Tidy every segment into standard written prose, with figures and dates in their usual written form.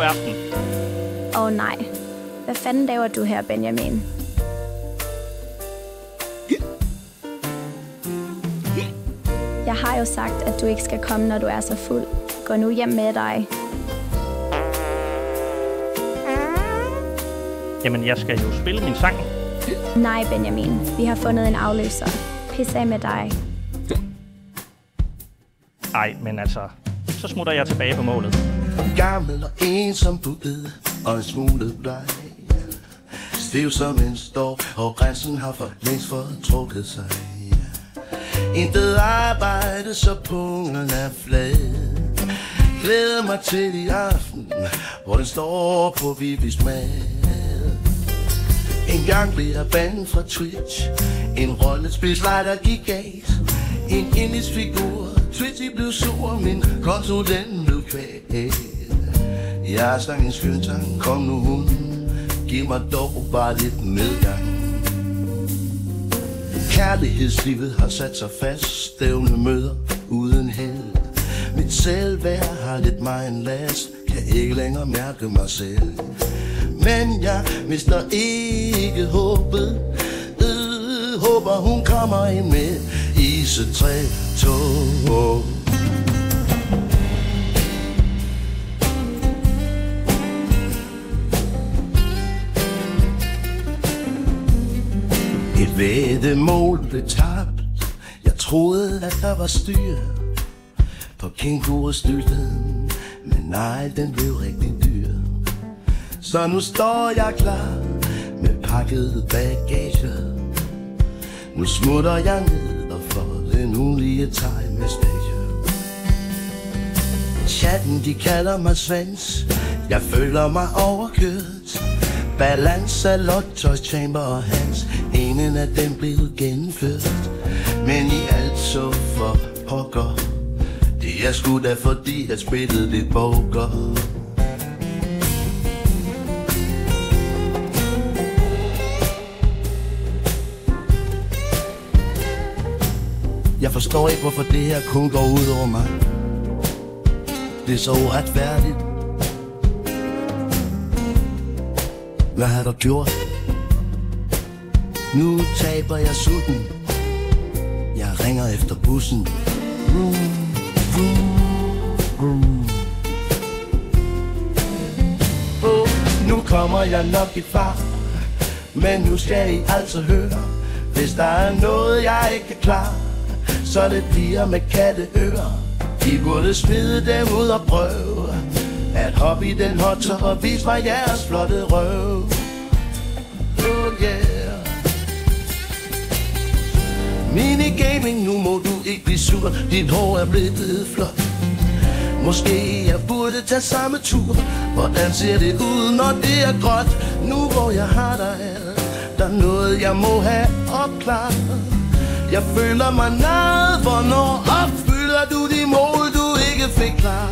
aften. Nej. Hvad fanden laver du her, Benjamin? Jeg har jo sagt, at du ikke skal komme, når du er så fuld. Gå nu hjem med dig. Jamen, jeg skal jo spille min sang. Nej, Benjamin. Vi har fundet en afløser. Pis af med dig. Ej, men altså, så smutter jeg tilbage på målet. Gammel og ensom på bed, og en smule bleg. Stiv som en storm, og grænsen har for længst fortrukket sig. Intet arbejde, så pungen er flad. Glæder mig til i aften, hvor den står på Vivis mad. En gang blev jeg bandet fra Twitch. En rollespilslejder gik galt. En indisk figur, Twitchy blev sur, min konto den blev kvalt. Jeg sang en skøntang, kom nu hunden, giv mig dog bare lidt medgang. Kærlighedslivet har sat sig fast, stævne møder uden held. Mit selvværd har lidt mig en last, kan ikke længere mærke mig selv. Men jeg mister ikke håbet, håber hun kommer ind med IC3-tog. Et væddemål blev tabt. Jeg troede, at der var styr på kængurustylten, men nej, den blev rigtig dyr. Så nu står jeg klar med pakket bagage. Nu smutter jeg ned og får den ulige time-stage. Chatten, de kalder mig Svens. Jeg føler mig overkørt. Balance af Lotto, Chamber og Hans, ingen af dem blev gennemført. Men i alt så for pokker, det er sgu da fordi jeg spillede lidt poker. Jeg forstår ikke, hvorfor det her kun går ud over mig. Det er så uretfærdigt. Hvad har du gjort? Nu taber jeg sutten. Jeg ringer efter bussen. Nu kommer jeg nok i far, men nu skal I altså høre. Hvis der er noget, jeg ikke kan klare, så det bliver med katteører. I burde smide dem ud og prøve at hoppe i den hotser og vise mig jeres flotte røv. Oh yeah. Minigaming, nu må du ikke blive sur. Dit hår er blevet flot. Måske jeg burde tage samme tur. Hvordan ser det ud, når det er gråt? Nu hvor jeg har dig, der er noget jeg må have opklaret. Jeg føler mig nad. Hvornår opfylder du de mål, du ikke fik klar?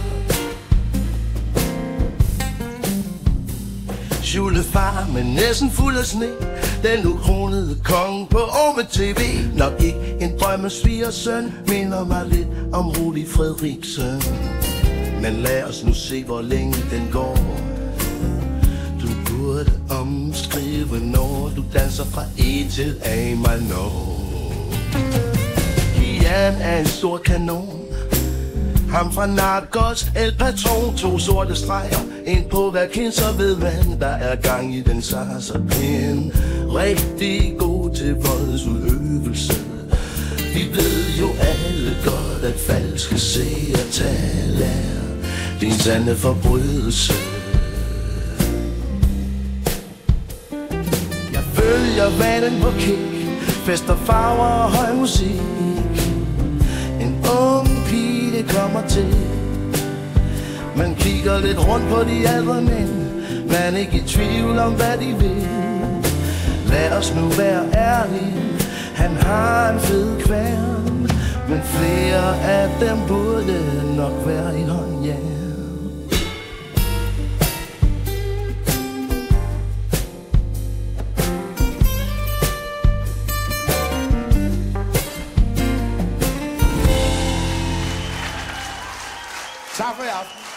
Julefar med næsen fuld af sne, den ukronede konge på OME-TV. Nok ikke en drømmesvigersøn, minder mig lidt om Rudi Frederiksen. Men lad os nu se, hvor længe den går. Du burde omskrive, når du danser fra E til A, my no. Kian er en stor kanon. Ham fra Narcos, El Patron, 2 sorte streger, en på hver kind, så ved man, der er gang i den sarserpind. Rigtig god til voldsudøvelse. Vi ved jo alle godt, at falske seertal er din sande forbrydelse. Jeg følger vanen på kick, fester, farver og høj musik. En ung pige, det kommer til. Man kigger lidt rundt på de ældre mænd, man er ikke i tvivl om hvad de vil. Lad os nu være ærlige, han har en fed kværn, men flere af dem burde nok være i håndjern. Tak for i aften.